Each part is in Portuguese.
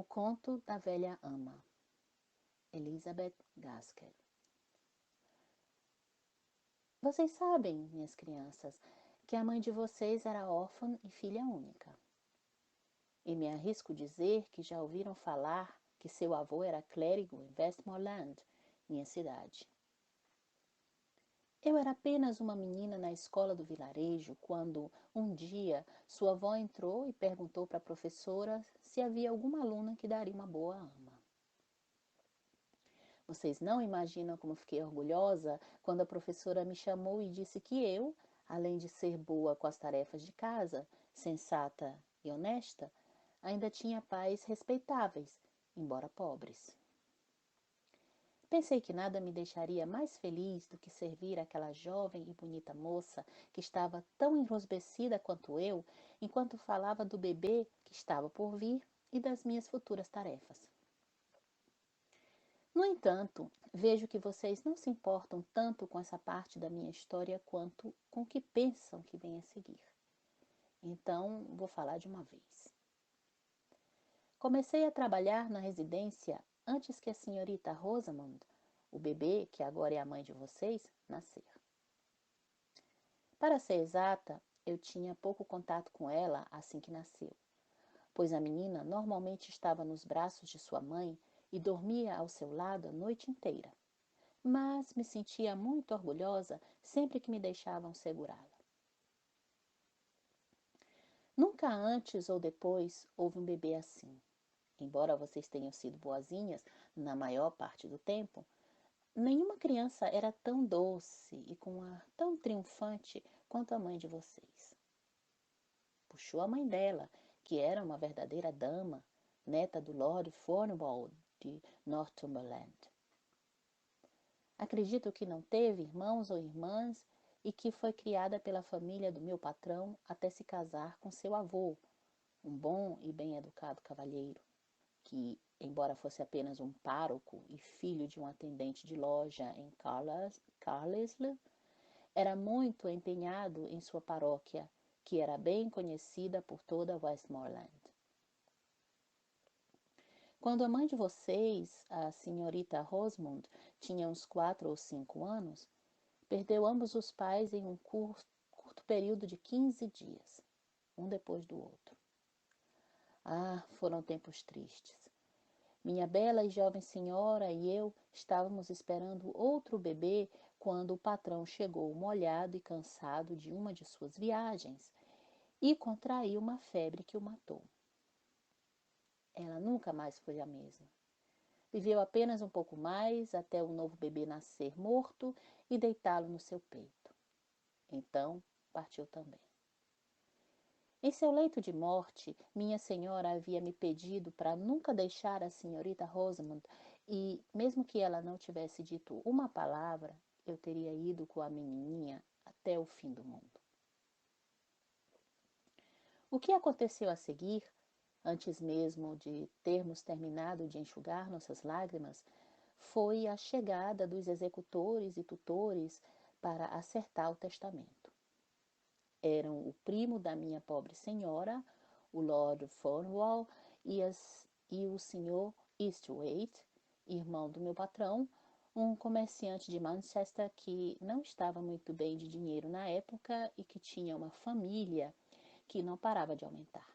O Conto da Velha Ama, Elizabeth Gaskell. Vocês sabem, minhas crianças, que a mãe de vocês era órfã e filha única. E me arrisco dizer que já ouviram falar que seu avô era clérigo em Westmoreland, minha cidade. Eu era apenas uma menina na escola do vilarejo quando, um dia, sua avó entrou e perguntou para a professora se havia alguma aluna que daria uma boa ama. Vocês não imaginam como fiquei orgulhosa quando a professora me chamou e disse que eu, além de ser boa com as tarefas de casa, sensata e honesta, ainda tinha pais respeitáveis, embora pobres. Pensei que nada me deixaria mais feliz do que servir aquela jovem e bonita moça que estava tão enrosbecida quanto eu, enquanto falava do bebê que estava por vir e das minhas futuras tarefas. No entanto, vejo que vocês não se importam tanto com essa parte da minha história quanto com o que pensam que vem a seguir. Então, vou falar de uma vez. Comecei a trabalhar na residência antes que a senhorita Rosamond, o bebê, que agora é a mãe de vocês, nascer. Para ser exata, eu tinha pouco contato com ela assim que nasceu, pois a menina normalmente estava nos braços de sua mãe e dormia ao seu lado a noite inteira. Mas me sentia muito orgulhosa sempre que me deixavam segurá-la. Nunca antes ou depois houve um bebê assim. Embora vocês tenham sido boazinhas na maior parte do tempo, nenhuma criança era tão doce e com um ar tão triunfante quanto a mãe de vocês. Puxou a mãe dela, que era uma verdadeira dama, neta do Lord Cornwall de Northumberland. Acredito que não teve irmãos ou irmãs e que foi criada pela família do meu patrão até se casar com seu avô, um bom e bem educado cavalheiro, que, embora fosse apenas um pároco e filho de um atendente de loja em Carlisle, era muito empenhado em sua paróquia, que era bem conhecida por toda Westmoreland. Quando a mãe de vocês, a senhorita Rosamond, tinha uns 4 ou 5 anos, perdeu ambos os pais em um curto período de 15 dias, um depois do outro. Ah, foram tempos tristes. Minha bela e jovem senhora e eu estávamos esperando outro bebê quando o patrão chegou molhado e cansado de uma de suas viagens e contraiu uma febre que o matou. Ela nunca mais foi a mesma. Viveu apenas um pouco mais até o novo bebê nascer morto e deitá-lo no seu peito. Então, partiu também. Em seu leito de morte, minha senhora havia me pedido para nunca deixar a senhorita Rosamond e, mesmo que ela não tivesse dito uma palavra, eu teria ido com a menininha até o fim do mundo. O que aconteceu a seguir, antes mesmo de termos terminado de enxugar nossas lágrimas, foi a chegada dos executores e tutores para acertar o testamento. Eram o primo da minha pobre senhora, o Lord Cornwall, e o Sr. Eastwaite, irmão do meu patrão, um comerciante de Manchester que não estava muito bem de dinheiro na época e que tinha uma família que não parava de aumentar.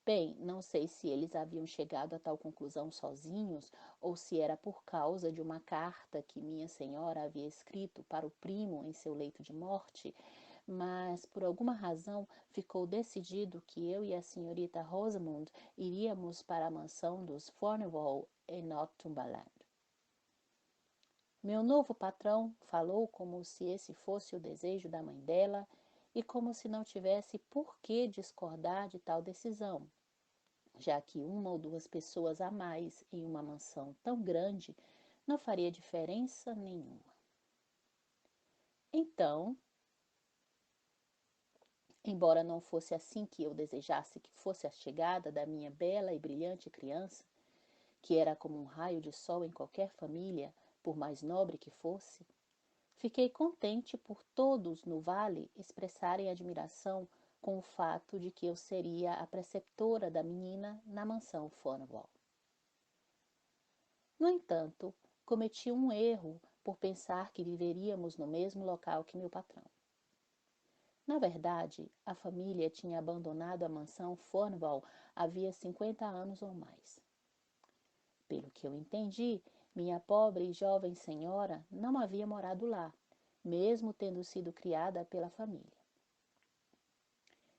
Bem, não sei se eles haviam chegado a tal conclusão sozinhos ou se era por causa de uma carta que minha senhora havia escrito para o primo em seu leito de morte, mas por alguma razão ficou decidido que eu e a senhorita Rosamond iríamos para a mansão dos Cornwall em Northumberland. Meu novo patrão falou como se esse fosse o desejo da mãe dela e como se não tivesse por que discordar de tal decisão, já que uma ou duas pessoas a mais em uma mansão tão grande não faria diferença nenhuma. Então, embora não fosse assim que eu desejasse que fosse a chegada da minha bela e brilhante criança, que era como um raio de sol em qualquer família, por mais nobre que fosse, fiquei contente por todos no vale expressarem admiração com o fato de que eu seria a preceptora da menina na mansão Furnwell. No entanto, cometi um erro por pensar que viveríamos no mesmo local que meu patrão. Na verdade, a família tinha abandonado a mansão Furnwell havia 50 anos ou mais. Pelo que eu entendi, minha pobre e jovem senhora não havia morado lá, mesmo tendo sido criada pela família.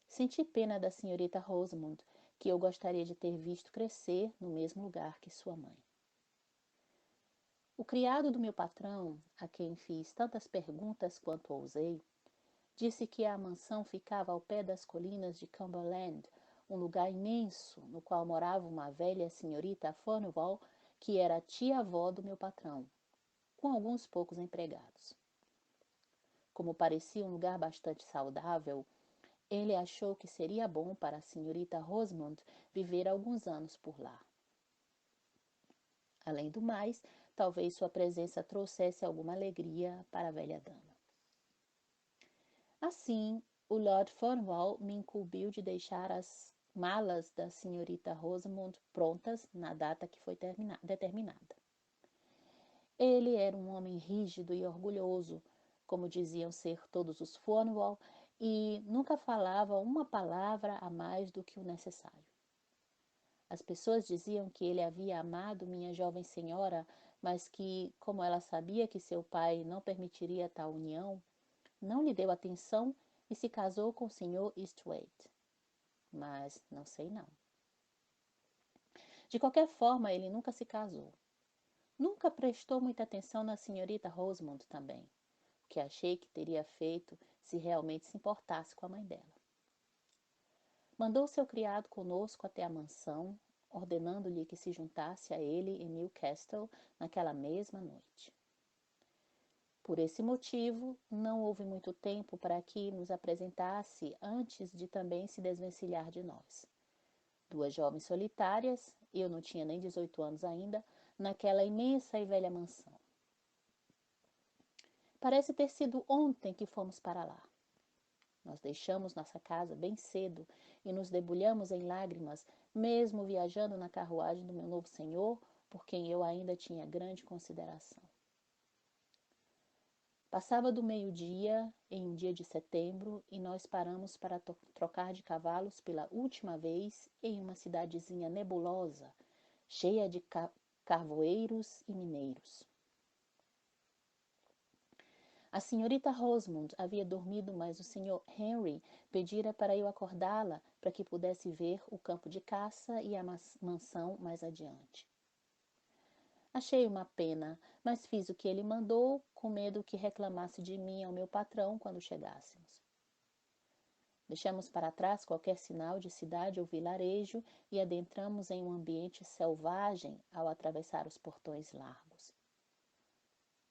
Senti pena da senhorita Rosamond, que eu gostaria de ter visto crescer no mesmo lugar que sua mãe. O criado do meu patrão, a quem fiz tantas perguntas quanto ousei, disse que a mansão ficava ao pé das colinas de Cumberland, um lugar imenso no qual morava uma velha senhorita Furnwell, que era tia-avó do meu patrão, com alguns poucos empregados. Como parecia um lugar bastante saudável, ele achou que seria bom para a senhorita Rosamond viver alguns anos por lá. Além do mais, talvez sua presença trouxesse alguma alegria para a velha dama. Assim, o Lord Furnwell me incumbiu de deixar as malas da senhorita Rosamond prontas na data que foi determinada. Ele era um homem rígido e orgulhoso, como diziam ser todos os Furnwell, e nunca falava uma palavra a mais do que o necessário. As pessoas diziam que ele havia amado minha jovem senhora, mas que, como ela sabia que seu pai não permitiria tal união, não lhe deu atenção e se casou com o Sr. Eastwaite. Mas não sei não. De qualquer forma, ele nunca se casou. Nunca prestou muita atenção na senhorita Rosamond também, o que achei que teria feito se realmente se importasse com a mãe dela. Mandou seu criado conosco até a mansão, ordenando-lhe que se juntasse a ele em Newcastle naquela mesma noite. Por esse motivo, não houve muito tempo para que nos apresentasse antes de também se desvencilhar de nós. Duas jovens solitárias, eu não tinha nem 18 anos ainda, naquela imensa e velha mansão. Parece ter sido ontem que fomos para lá. Nós deixamos nossa casa bem cedo e nos debulhamos em lágrimas, mesmo viajando na carruagem do meu novo senhor, por quem eu ainda tinha grande consideração. Passava do meio-dia, em um dia de setembro, e nós paramos para trocar de cavalos pela última vez em uma cidadezinha nebulosa, cheia de carvoeiros e mineiros. A senhorita Rosamond havia dormido, mas o Sr. Henry pedira para eu acordá-la para que pudesse ver o campo de caça e a mansão mais adiante. Achei uma pena, mas fiz o que ele mandou, com medo que reclamasse de mim ao meu patrão quando chegássemos. Deixamos para trás qualquer sinal de cidade ou vilarejo e adentramos em um ambiente selvagem ao atravessar os portões largos.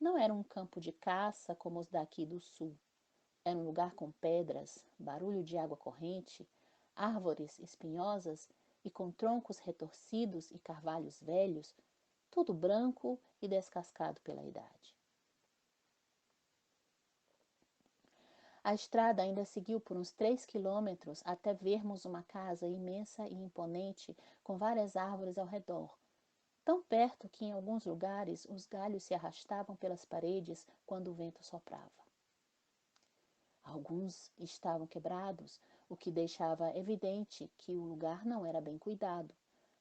Não era um campo de caça como os daqui do sul. Era um lugar com pedras, barulho de água corrente, árvores espinhosas e com troncos retorcidos e carvalhos velhos, tudo branco e descascado pela idade. A estrada ainda seguiu por uns 3 quilômetros até vermos uma casa imensa e imponente com várias árvores ao redor, tão perto que em alguns lugares os galhos se arrastavam pelas paredes quando o vento soprava. Alguns estavam quebrados, o que deixava evidente que o lugar não era bem cuidado,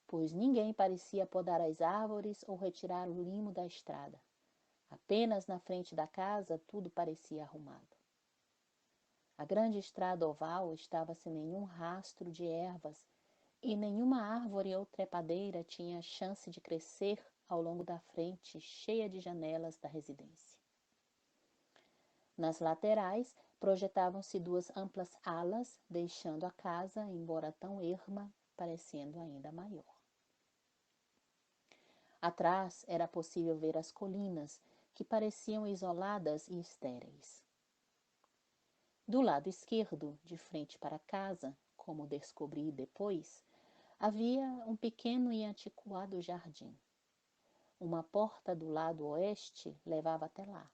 pois ninguém parecia podar as árvores ou retirar o limo da estrada. Apenas na frente da casa tudo parecia arrumado. A grande estrada oval estava sem nenhum rastro de ervas e nenhuma árvore ou trepadeira tinha chance de crescer ao longo da frente cheia de janelas da residência. Nas laterais projetavam-se 2 amplas alas, deixando a casa, embora tão erma, parecendo ainda maior. Atrás era possível ver as colinas, que pareciam isoladas e estéreis. Do lado esquerdo, de frente para a casa, como descobri depois, havia um pequeno e antiquado jardim. Uma porta do lado oeste levava até lá.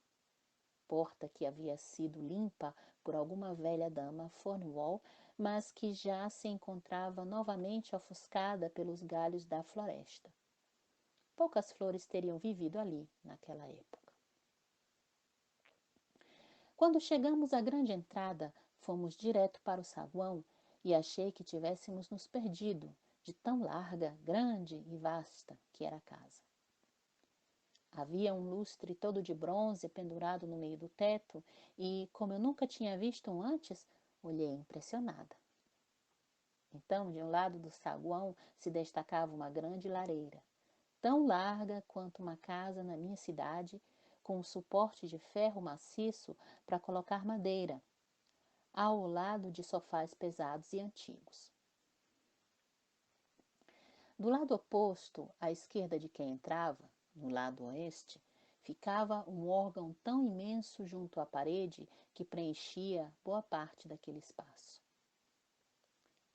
Porta que havia sido limpa por alguma velha dama Cornwall, mas que já se encontrava novamente ofuscada pelos galhos da floresta. Poucas flores teriam vivido ali naquela época. Quando chegamos à grande entrada, fomos direto para o saguão e achei que tivéssemos nos perdido, de tão larga, grande e vasta que era a casa. Havia um lustre todo de bronze pendurado no meio do teto e, como eu nunca tinha visto um antes, olhei impressionada. Então, de um lado do saguão se destacava uma grande lareira, tão larga quanto uma casa na minha cidade, com um suporte de ferro maciço para colocar madeira, ao lado de sofás pesados e antigos. Do lado oposto, à esquerda de quem entrava, no lado oeste, ficava um órgão tão imenso junto à parede que preenchia boa parte daquele espaço.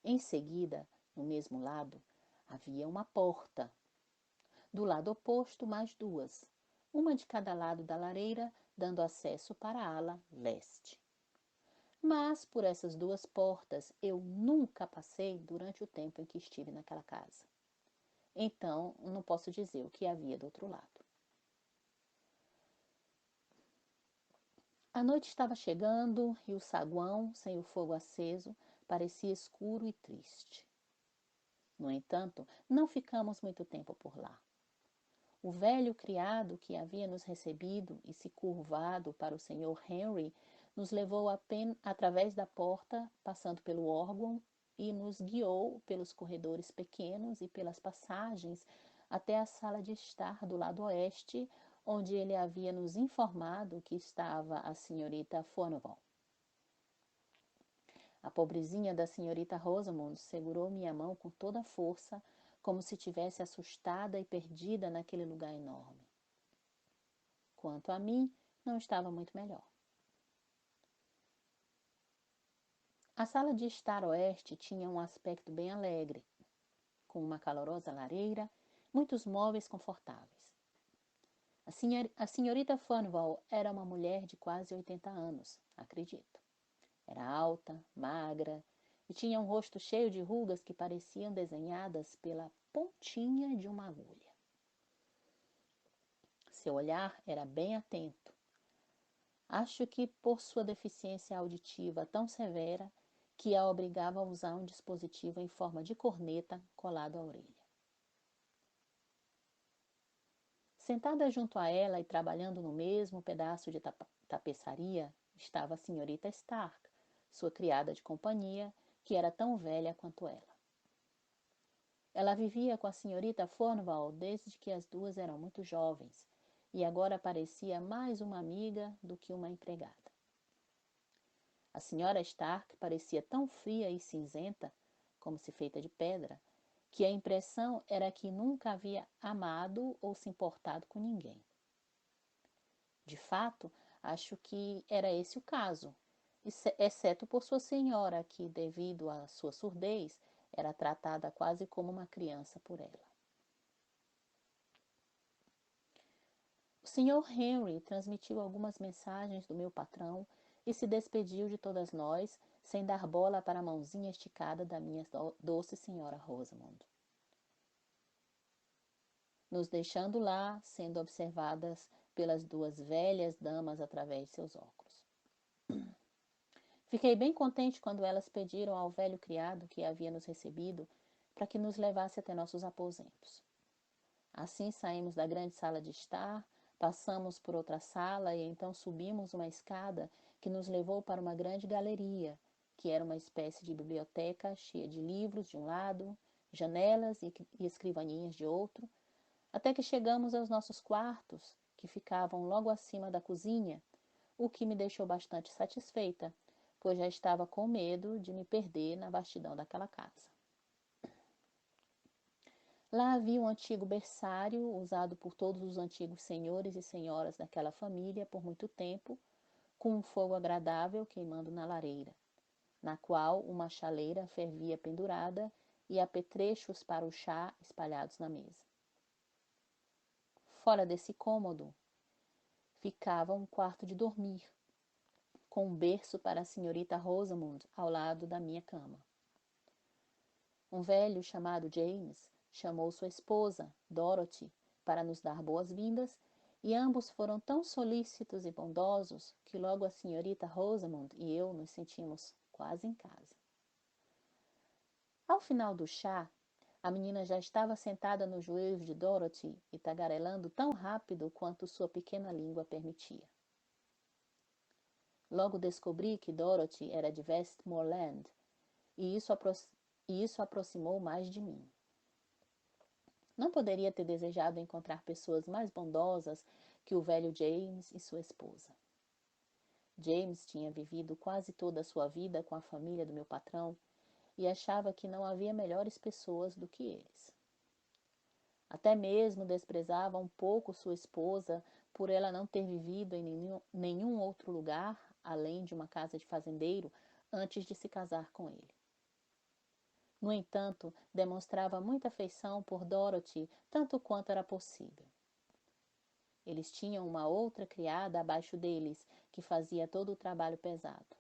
Em seguida, no mesmo lado, havia uma porta. Do lado oposto, mais duas, uma de cada lado da lareira, dando acesso para a ala leste. Mas por essas duas portas eu nunca passei durante o tempo em que estive naquela casa. Então, não posso dizer o que havia do outro lado. A noite estava chegando e o saguão, sem o fogo aceso, parecia escuro e triste. No entanto, não ficamos muito tempo por lá. O velho criado que havia nos recebido e se curvado para o Sr. Henry nos levou através da porta, passando pelo órgão, e nos guiou pelos corredores pequenos e pelas passagens até a sala de estar do lado oeste, onde ele havia nos informado que estava a senhorita Cornwall. A pobrezinha da senhorita Rosamond segurou minha mão com toda a força, como se tivesse assustada e perdida naquele lugar enorme. Quanto a mim, não estava muito melhor. A sala de estar oeste tinha um aspecto bem alegre, com uma calorosa lareira, muitos móveis confortáveis. A senhorita Cornwall era uma mulher de quase 80 anos, acredito. Era alta, magra e tinha um rosto cheio de rugas que pareciam desenhadas pela pontinha de uma agulha. Seu olhar era bem atento. Acho que por sua deficiência auditiva tão severa que a obrigava a usar um dispositivo em forma de corneta colado à orelha. Sentada junto a ela e trabalhando no mesmo pedaço de tapeçaria estava a senhorita Stark, sua criada de companhia, que era tão velha quanto ela. Ela vivia com a senhorita Cornwall desde que as duas eram muito jovens, e agora parecia mais uma amiga do que uma empregada. A senhora Stark parecia tão fria e cinzenta, como se feita de pedra, que a impressão era que nunca havia amado ou se importado com ninguém. De fato, acho que era esse o caso, exceto por sua senhora, que, devido à sua surdez, era tratada quase como uma criança por ela. O Sr. Henry transmitiu algumas mensagens do meu patrão e se despediu de todas nós, sem dar bola para a mãozinha esticada da minha doce senhora Rosamond, nos deixando lá, sendo observadas pelas duas velhas damas através de seus óculos. Fiquei bem contente quando elas pediram ao velho criado que havia nos recebido para que nos levasse até nossos aposentos. Assim saímos da grande sala de estar, passamos por outra sala e então subimos uma escada que nos levou para uma grande galeria, que era uma espécie de biblioteca cheia de livros de um lado, janelas e escrivaninhas de outro, até que chegamos aos nossos quartos, que ficavam logo acima da cozinha, o que me deixou bastante satisfeita, pois já estava com medo de me perder na vastidão daquela casa. Lá havia um antigo berçário, usado por todos os antigos senhores e senhoras daquela família por muito tempo, com um fogo agradável queimando na lareira, na qual uma chaleira fervia pendurada e apetrechos para o chá espalhados na mesa. Fora desse cômodo ficava um quarto de dormir, com um berço para a senhorita Rosamond ao lado da minha cama. Um velho chamado James chamou sua esposa, Dorothy, para nos dar boas-vindas, e ambos foram tão solícitos e bondosos que logo a senhorita Rosamond e eu nos sentimos quase em casa. Ao final do chá, a menina já estava sentada nos joelhos de Dorothy e tagarelando tão rápido quanto sua pequena língua permitia. Logo descobri que Dorothy era de Westmoreland, e isso aproximou mais de mim. Não poderia ter desejado encontrar pessoas mais bondosas que o velho James e sua esposa. James tinha vivido quase toda a sua vida com a família do meu patrão e achava que não havia melhores pessoas do que eles. Até mesmo desprezava um pouco sua esposa por ela não ter vivido em nenhum outro lugar além de uma casa de fazendeiro antes de se casar com ele. No entanto, demonstrava muita afeição por Dorothy, tanto quanto era possível. Eles tinham uma outra criada abaixo deles, que fazia todo o trabalho pesado.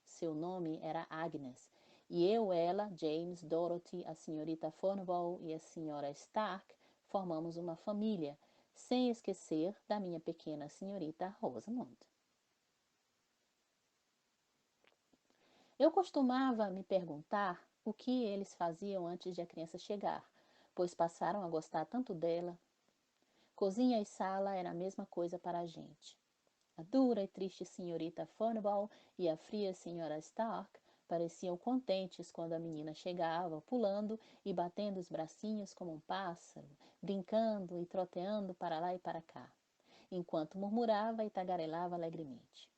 Seu nome era Agnes, e eu, ela, James, Dorothy, a senhorita Furnivall e a senhora Stark formamos uma família, sem esquecer da minha pequena senhorita Rosamond. Eu costumava me perguntar o que eles faziam antes de a criança chegar, pois passaram a gostar tanto dela. Cozinha e sala era a mesma coisa para a gente. A dura e triste senhorita Furnivall e a fria senhora Stark pareciam contentes quando a menina chegava, pulando e batendo os bracinhos como um pássaro, brincando e troteando para lá e para cá, enquanto murmurava e tagarelava alegremente.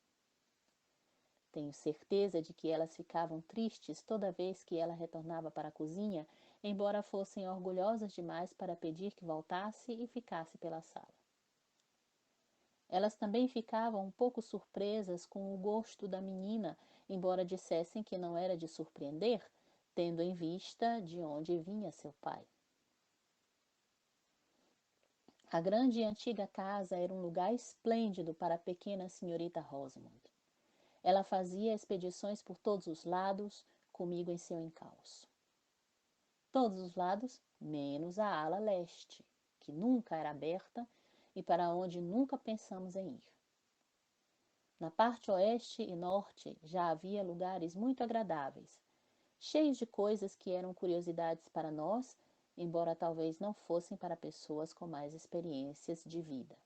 Tenho certeza de que elas ficavam tristes toda vez que ela retornava para a cozinha, embora fossem orgulhosas demais para pedir que voltasse e ficasse pela sala. Elas também ficavam um pouco surpresas com o gosto da menina, embora dissessem que não era de surpreender, tendo em vista de onde vinha seu pai. A grande e antiga casa era um lugar esplêndido para a pequena senhorita Rosamond. Ela fazia expedições por todos os lados, comigo em seu encalço. Todos os lados, menos a ala leste, que nunca era aberta e para onde nunca pensamos em ir. Na parte oeste e norte já havia lugares muito agradáveis, cheios de coisas que eram curiosidades para nós, embora talvez não fossem para pessoas com mais experiências de vida.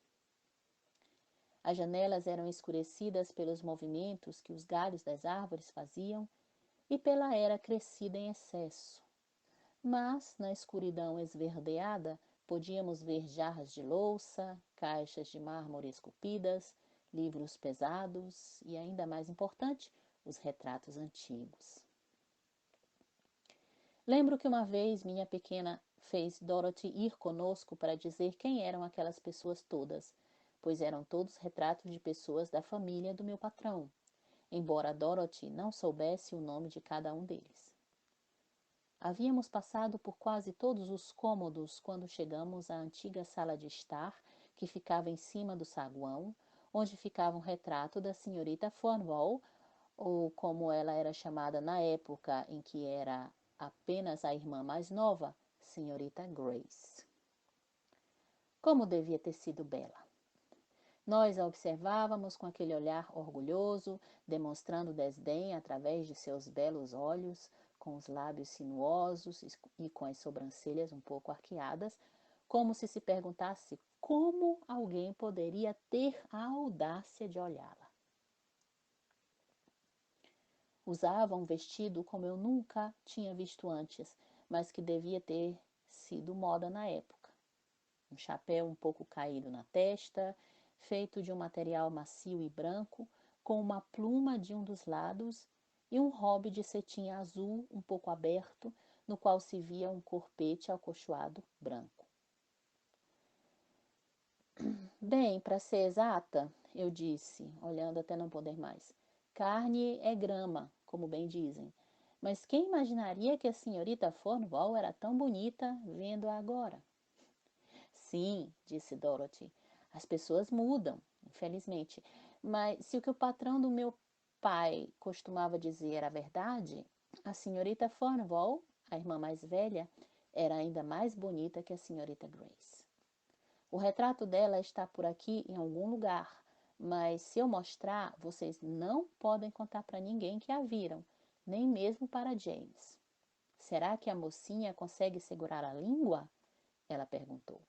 As janelas eram escurecidas pelos movimentos que os galhos das árvores faziam e pela era crescida em excesso. Mas, na escuridão esverdeada, podíamos ver jarras de louça, caixas de mármore esculpidas, livros pesados e, ainda mais importante, os retratos antigos. Lembro que uma vez minha pequena fez Dorothy ir conosco para dizer quem eram aquelas pessoas todas, pois eram todos retratos de pessoas da família do meu patrão, embora Dorothy não soubesse o nome de cada um deles. Havíamos passado por quase todos os cômodos quando chegamos à antiga sala de estar, que ficava em cima do saguão, onde ficava um retrato da senhorita Furnivall, ou como ela era chamada na época em que era apenas a irmã mais nova, senhorita Grace. Como devia ter sido bela! Nós a observávamos com aquele olhar orgulhoso, demonstrando desdém através de seus belos olhos, com os lábios sinuosos e com as sobrancelhas um pouco arqueadas, como se perguntasse como alguém poderia ter a audácia de olhá-la. Usava um vestido como eu nunca tinha visto antes, mas que devia ter sido moda na época. Um chapéu um pouco caído na testa, feito de um material macio e branco, com uma pluma de um dos lados e um robe de cetim azul um pouco aberto, no qual se via um corpete acolchoado branco. Bem, para ser exata, eu disse, olhando até não poder mais, carne é grama, como bem dizem. Mas quem imaginaria que a senhorita Furnivall era tão bonita vendo-a agora? Sim, disse Dorothy, as pessoas mudam, infelizmente. Mas se o que o patrão do meu pai costumava dizer era verdade, a senhorita Furnivall, a irmã mais velha, era ainda mais bonita que a senhorita Grace. O retrato dela está por aqui em algum lugar, mas se eu mostrar, vocês não podem contar para ninguém que a viram, nem mesmo para James. Será que a mocinha consegue segurar a língua? Ela perguntou.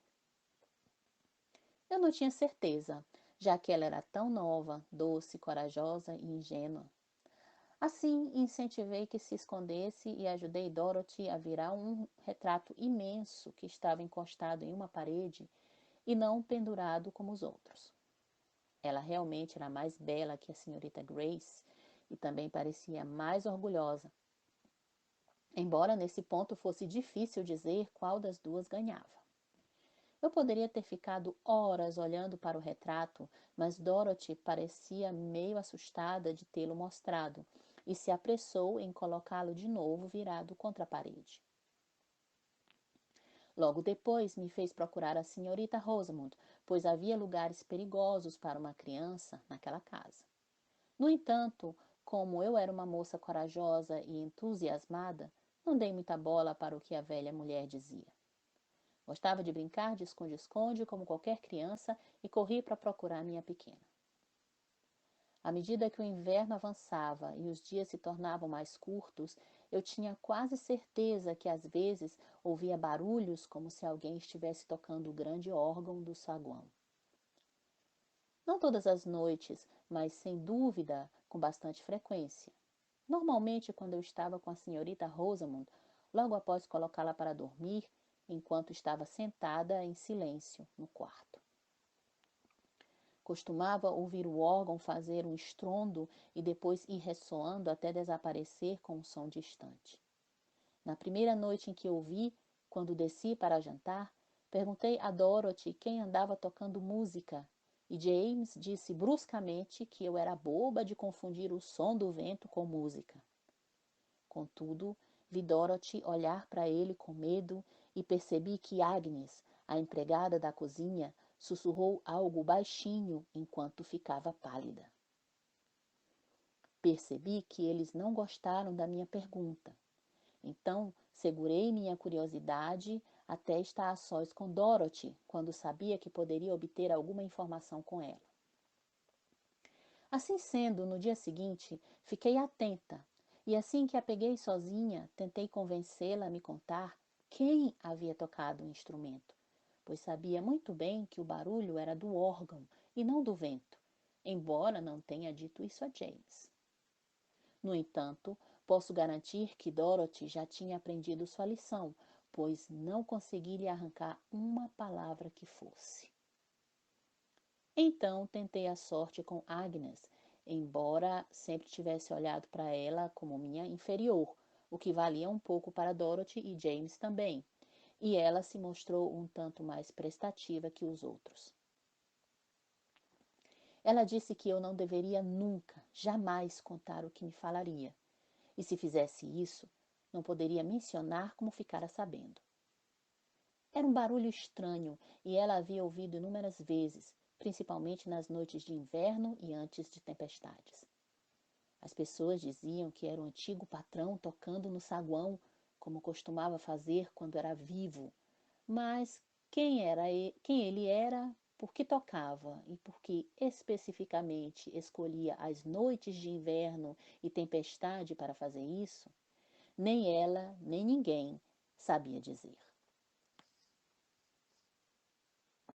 Eu não tinha certeza, já que ela era tão nova, doce, corajosa e ingênua. Assim, incentivei que se escondesse e ajudei Dorothy a virar um retrato imenso que estava encostado em uma parede e não pendurado como os outros. Ela realmente era mais bela que a senhorita Grace e também parecia mais orgulhosa, embora nesse ponto fosse difícil dizer qual das duas ganhava. Eu poderia ter ficado horas olhando para o retrato, mas Dorothy parecia meio assustada de tê-lo mostrado e se apressou em colocá-lo de novo virado contra a parede. Logo depois me fez procurar a senhorita Rosamond, pois havia lugares perigosos para uma criança naquela casa. No entanto, como eu era uma moça corajosa e entusiasmada, não dei muita bola para o que a velha mulher dizia. Gostava de brincar de esconde-esconde como qualquer criança e corri para procurar minha pequena. À medida que o inverno avançava e os dias se tornavam mais curtos, eu tinha quase certeza que às vezes ouvia barulhos como se alguém estivesse tocando o grande órgão do saguão. Não todas as noites, mas sem dúvida com bastante frequência. Normalmente quando eu estava com a senhorita Rosamond, logo após colocá-la para dormir, enquanto estava sentada em silêncio no quarto. Costumava ouvir o órgão fazer um estrondo e depois ir ressoando até desaparecer com um som distante. Na primeira noite em que ouvi, quando desci para jantar, perguntei a Dorothy quem andava tocando música, e James disse bruscamente que eu era boba de confundir o som do vento com música. Contudo, vi Dorothy olhar para ele com medo e percebi que Agnes, a empregada da cozinha, sussurrou algo baixinho enquanto ficava pálida. Percebi que eles não gostaram da minha pergunta. Então, segurei minha curiosidade até estar a sós com Dorothy, quando sabia que poderia obter alguma informação com ela. Assim sendo, no dia seguinte, fiquei atenta, e assim que a peguei sozinha, tentei convencê-la a me contar quem havia tocado o instrumento, pois sabia muito bem que o barulho era do órgão e não do vento, embora não tenha dito isso a James. No entanto, posso garantir que Dorothy já tinha aprendido sua lição, pois não consegui lhe arrancar uma palavra que fosse. Então tentei a sorte com Agnes, embora sempre tivesse olhado para ela como minha inferior, o que valia um pouco para Dorothy e James também, e ela se mostrou um tanto mais prestativa que os outros. Ela disse que eu não deveria nunca, jamais contar o que me falaria, e se fizesse isso, não poderia mencionar como ficara sabendo. Era um barulho estranho e ela havia ouvido inúmeras vezes, principalmente nas noites de inverno e antes de tempestades. As pessoas diziam que era o antigo patrão tocando no saguão, como costumava fazer quando era vivo, mas quem ele era, por que tocava e por que especificamente escolhia as noites de inverno e tempestade para fazer isso, nem ela, nem ninguém sabia dizer.